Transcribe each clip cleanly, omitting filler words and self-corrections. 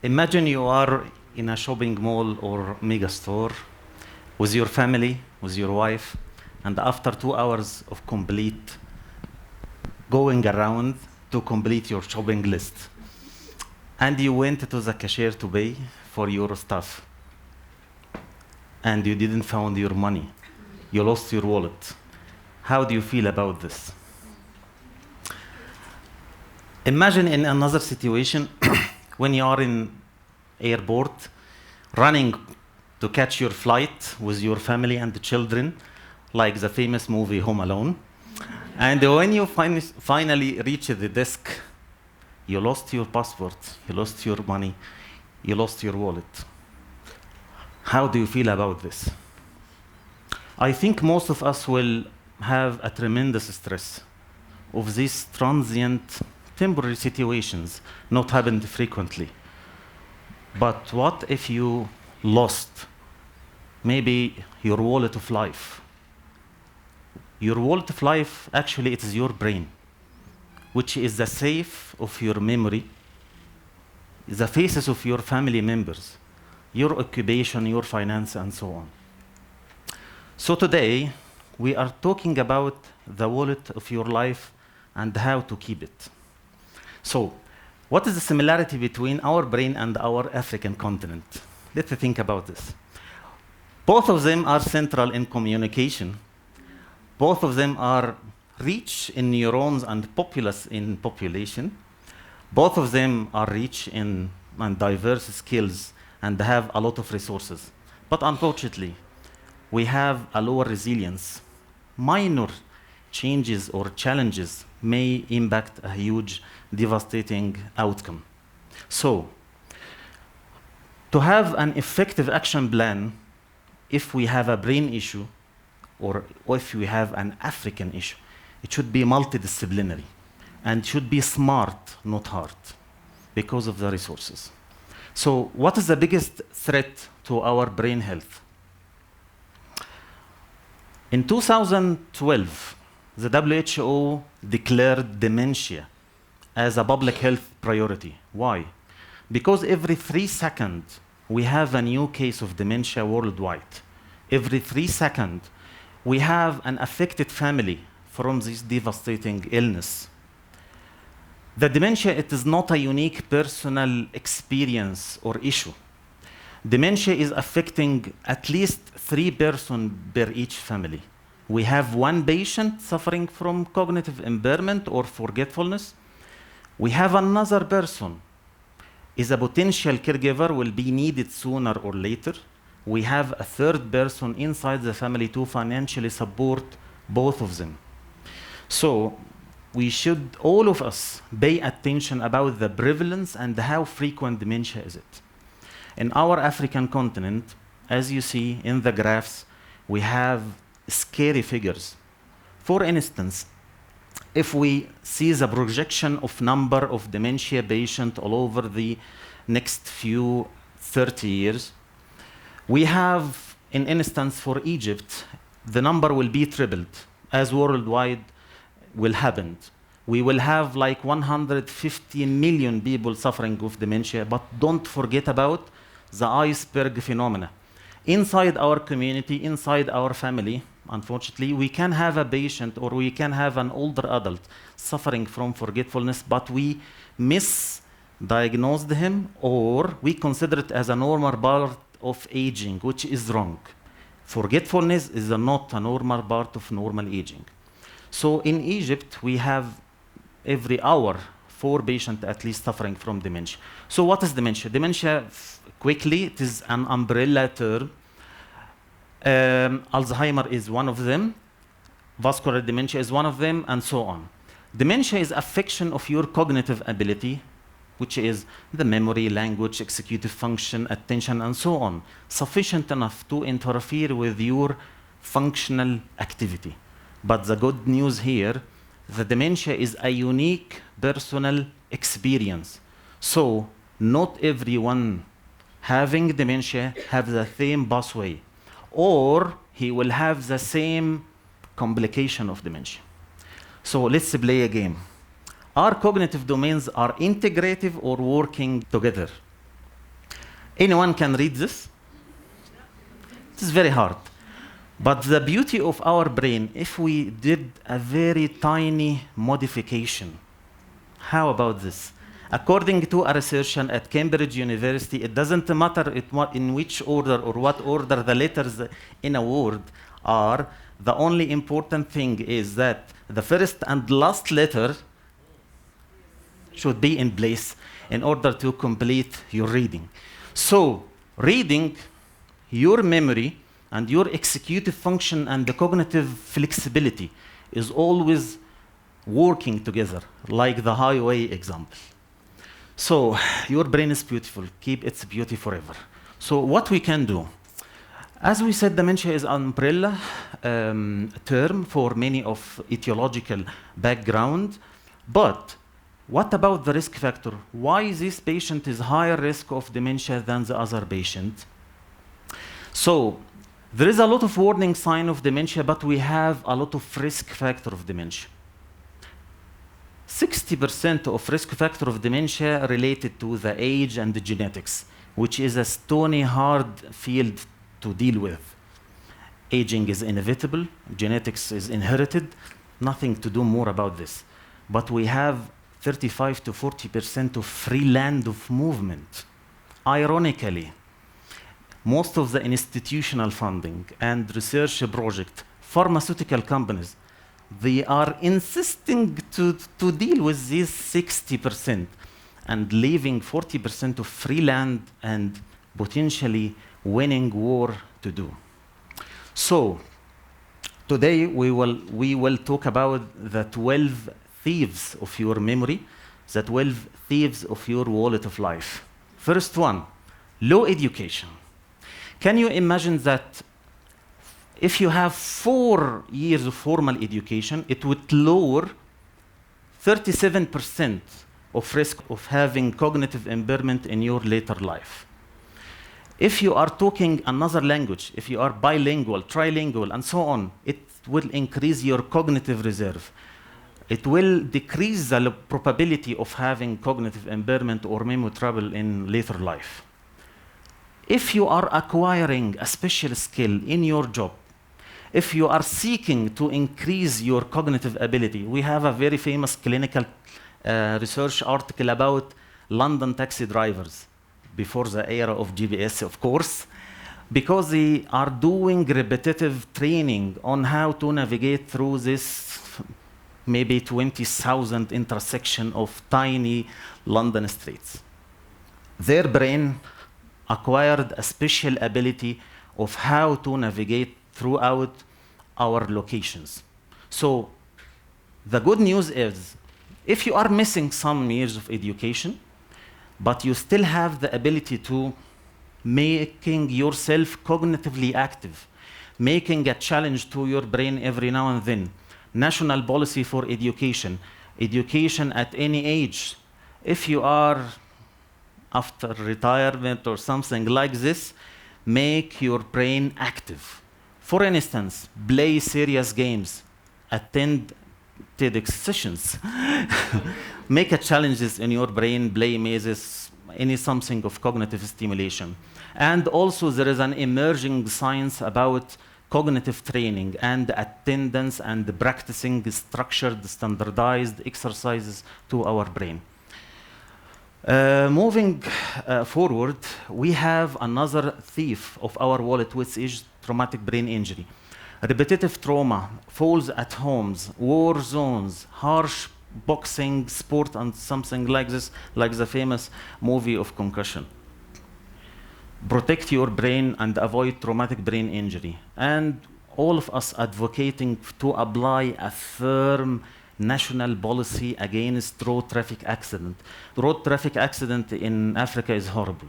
Imagine you are in a shopping mall or mega store with your family, with your wife, and after 2 hours of complete going around to complete your shopping list, and you went to the cashier to pay for your stuff, and you didn't find your money, you lost your wallet. How do you feel about this? Imagine in another situation when you are in airport running to catch your flight with your family and the children, like the famous movie Home Alone. And when you finally reach the desk, you lost your passport, you lost your money, you lost your wallet. How do you feel about this? I think most of us will have a tremendous stress of these transient, temporary situations, not happened frequently. But what if you lost maybe your wallet of life? Your wallet of life, actually, it is your brain, which is the safe of your memory, the faces of your family members, your occupation, your finance, and so on. So today, we are talking about the wallet of your life and how to keep it. So, what is the similarity between our brain and our African continent? Let's think about this. Both of them are central in communication. Both of them are rich in neurons and populous in population. Both of them are rich in diverse skills and have a lot of resources. But unfortunately, we have a lower resilience. Minor changes or challenges may impact a huge, devastating outcome. So, to have an effective action plan, if we have a brain issue, or if we have an African issue, it should be multidisciplinary and should be smart, not hard, because of the resources. So, what is the biggest threat to our brain health? In 2012, the WHO declared dementia as a public health priority. Why? Because every 3 seconds, we have a new case of dementia worldwide. Every 3 seconds, we have an affected family from this devastating illness. The dementia, it is not a unique personal experience or issue. Dementia is affecting at least 3 persons per each family. We have 1 patient suffering from cognitive impairment or forgetfulness. We have another person is a potential caregiver, will be needed sooner or later. We have a 3rd person inside the family to financially support both of them. So we should, all of us, pay attention about the prevalence and how frequent dementia is it. In our African continent, as you see in the graphs, we have scary figures. For instance, if we see the projection of number of dementia patients all over the next few 30 years, we have, in instance for Egypt, the number will be tripled, as worldwide will happen. We will have like 150 million people suffering with dementia, but don't forget about the iceberg phenomena. Inside our community, inside our family, unfortunately, we can have a patient or we can have an older adult suffering from forgetfulness, but we misdiagnosed him or we consider it as a normal part of aging, which is wrong. Forgetfulness is not a normal part of normal aging. So in Egypt, we have every hour 4 patients at least suffering from dementia. So what is dementia? Dementia, quickly, it is an umbrella term. Alzheimer is one of them, vascular dementia is one of them, and so on. Dementia is affection of your cognitive ability, which is the memory, language, executive function, attention, and so on, sufficient enough to interfere with your functional activity. But the good news here, the dementia is a unique personal experience. So not everyone having dementia have the same pathway, or he will have the same complication of dementia. So let's play a game. Our cognitive domains are integrative or working together. Anyone can read this? It is very hard. But the beauty of our brain, if we did a very tiny modification, how about this? According to a researcher at Cambridge University, it doesn't matter in which order or what order the letters in a word are. The only important thing is that the first and last letter should be in place in order to complete your reading. So, reading, your memory, and your executive function and the cognitive flexibility is always working together, like the highway example. So, your brain is beautiful. Keep its beauty forever. So, what we can do? As we said, dementia is an umbrella term for many of etiological background. But what about the risk factor? Why this patient is higher risk of dementia than the other patient? So, there is a lot of warning sign of dementia, but we have a lot of risk factor of dementia. 60% of risk factor of dementia related to the age and the genetics, which is a stony, hard field to deal with. Aging is inevitable, genetics is inherited, nothing to do more about this. But we have 35 to 40% of free land of movement. Ironically, most of the institutional funding and research project, pharmaceutical companies, they are insisting to deal with these 60% and leaving 40% of free land and potentially winning war to do. So, today we will talk about the 12 thieves of your memory, the 12 thieves of your wallet of life. First one, low education. Can you imagine that if you have 4 years of formal education, it would lower 37% of risk of having cognitive impairment in your later life? If you are talking another language, if you are bilingual, trilingual, and so on, it will increase your cognitive reserve. It will decrease the probability of having cognitive impairment or memory trouble in later life. If you are acquiring a special skill in your job, if you are seeking to increase your cognitive ability, we have a very famous clinical research article about London taxi drivers, before the era of GPS, of course, because they are doing repetitive training on how to navigate through this maybe 20,000 intersection of tiny London streets. Their brain acquired a special ability of how to navigate throughout our locations. So the good news is, if you are missing some years of education, but you still have the ability to making yourself cognitively active, making a challenge to your brain every now and then. National policy for education, education at any age. If you are after retirement or something like this, make your brain active. For instance, play serious games, attend TEDx sessions, make a challenges in your brain, play mazes, any something of cognitive stimulation. And also there is an emerging science about cognitive training and attendance and practicing structured, standardized exercises to our brain. Moving forward, we have another thief of our wallet, which is traumatic brain injury. Repetitive trauma, falls at homes, war zones, harsh boxing, sport, and something like this, like the famous movie of Concussion. Protect your brain and avoid traumatic brain injury. And all of us advocating to apply a firm national policy against road traffic accident. Road traffic accident in Africa is horrible.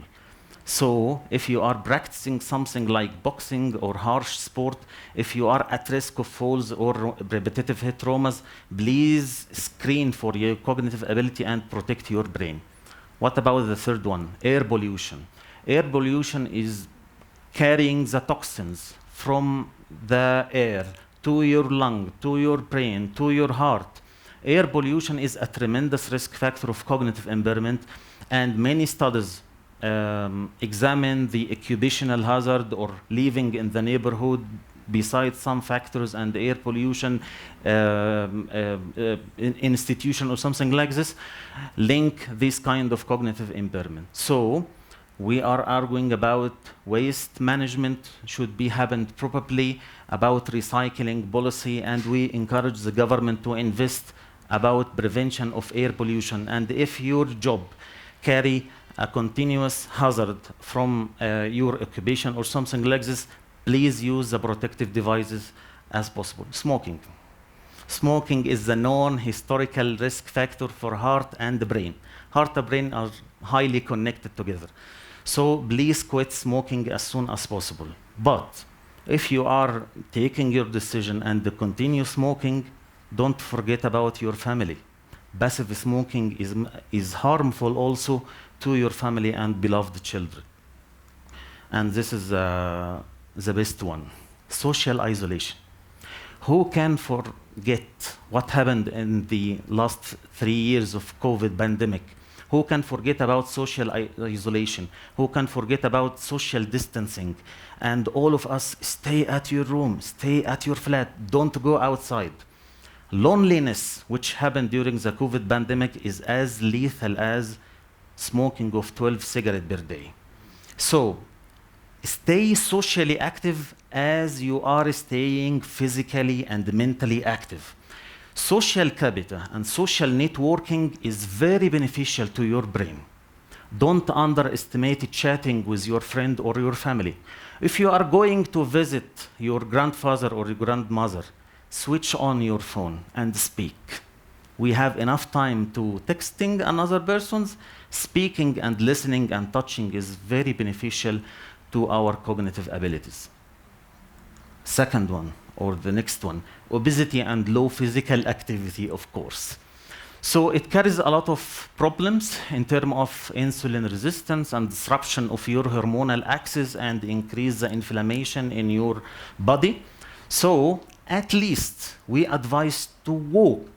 So if you are practicing something like boxing or harsh sport, if you are at risk of falls or repetitive head traumas, please screen for your cognitive ability and protect your brain. What about the third one? Air pollution. Air pollution is carrying the toxins from the air to your lung, to your brain, to your heart. Air pollution is a tremendous risk factor of cognitive impairment, and many studies examine the occupational hazard or living in the neighborhood besides some factors and air pollution, institution or something like this, link this kind of cognitive impairment. So we are arguing about waste management should be happened properly, about recycling policy, and we encourage the government to invest about prevention of air pollution. And if your job carry a continuous hazard from your occupation or something like this, please use the protective devices as possible. Smoking. Smoking is the known historical risk factor for heart and brain. Heart and brain are highly connected together. So please quit smoking as soon as possible. But if you are taking your decision and continue smoking, don't forget about your family. Passive smoking is harmful also to your family and beloved children. And this is the best one. Social isolation. Who can forget what happened in the last 3 years of COVID pandemic? Who can forget about social isolation? Who can forget about social distancing? And all of us, stay at your room, stay at your flat, don't go outside. Loneliness, which happened during the COVID pandemic, is as lethal as smoking of 12 cigarettes per day. So, stay socially active as you are staying physically and mentally active. Social capital and social networking is very beneficial to your brain. Don't underestimate chatting with your friend or your family. If you are going to visit your grandfather or your grandmother, switch on your phone and speak. We have enough time to texting another person's. Speaking and listening and touching is very beneficial to our cognitive abilities. Second one, or the next one, obesity and low physical activity, of course. So it carries a lot of problems in terms of insulin resistance and disruption of your hormonal axis and increase the inflammation in your body. So at least we advise to walk,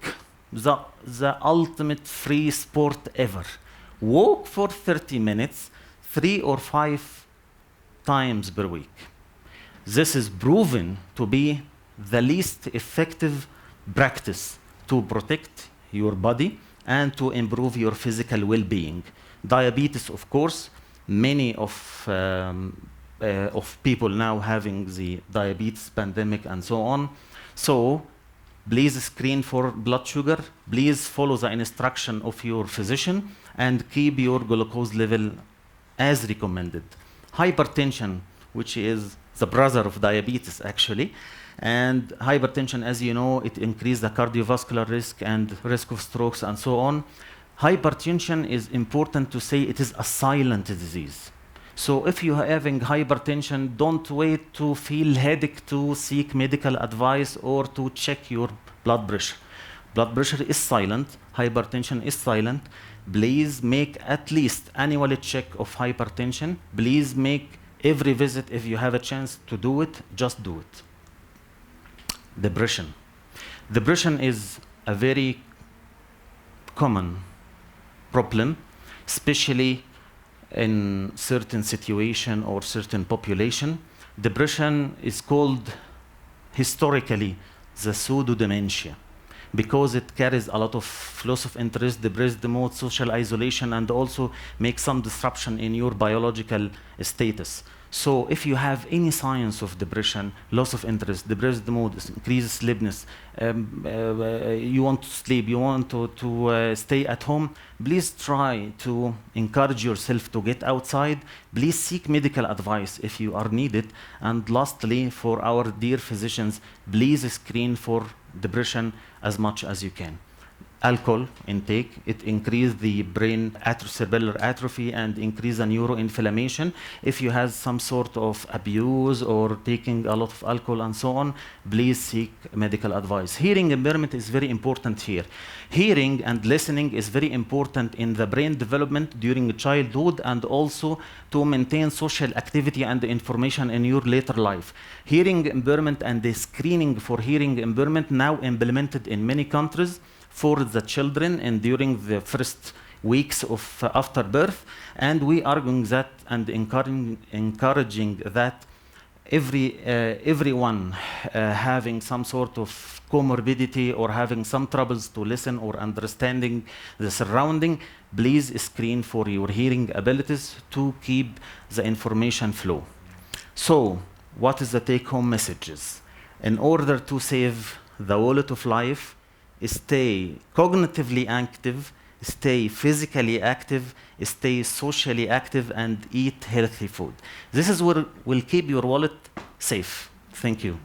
the ultimate free sport ever. Walk for 30 minutes, 3 or 5 times per week. This is proven to be the least effective practice to protect your body and to improve your physical well-being. Diabetes, of course, many of people now having the diabetes pandemic and so on. So please screen for blood sugar. Please follow the instruction of your physician and keep your glucose level as recommended. Hypertension, which is the brother of diabetes actually, and hypertension, as you know, it increases the cardiovascular risk and risk of strokes and so on. Hypertension is important to say it is a silent disease. So if you are having hypertension, don't wait to feel headache to seek medical advice or to check your blood pressure. Blood pressure is silent, hypertension is silent. Please make at least annual check of hypertension. Please make every visit if you have a chance to do it, just do it. Depression. Depression is a very common problem, especially in certain situation or certain population. Depression is called historically the pseudo-dementia because it carries a lot of loss of interest, depressed mood, social isolation, and also makes some disruption in your biological status. So if you have any signs of depression, loss of interest, depressed mood, increased sleepiness, you want to sleep, you want to stay at home, please try to encourage yourself to get outside. Please seek medical advice if you are needed. And lastly, for our dear physicians, please screen for depression as much as you can. Alcohol intake, it increases the brain cerebellar atrophy and increase the neuroinflammation. If you have some sort of abuse or taking a lot of alcohol and so on, please seek medical advice. Hearing impairment is very important here. Hearing and listening is very important in the brain development during childhood and also to maintain social activity and information in your later life. Hearing impairment and the screening for hearing impairment now implemented in many countries for the children and during the first weeks of after birth, and we arguing that and encouraging that everyone having some sort of comorbidity or having some troubles to listen or understanding the surrounding, please screen for your hearing abilities to keep the information flow. So, what is the take-home messages? In order to save the wallet of life, stay cognitively active, stay physically active, stay socially active, and eat healthy food. This is what will keep your wallet safe. Thank you.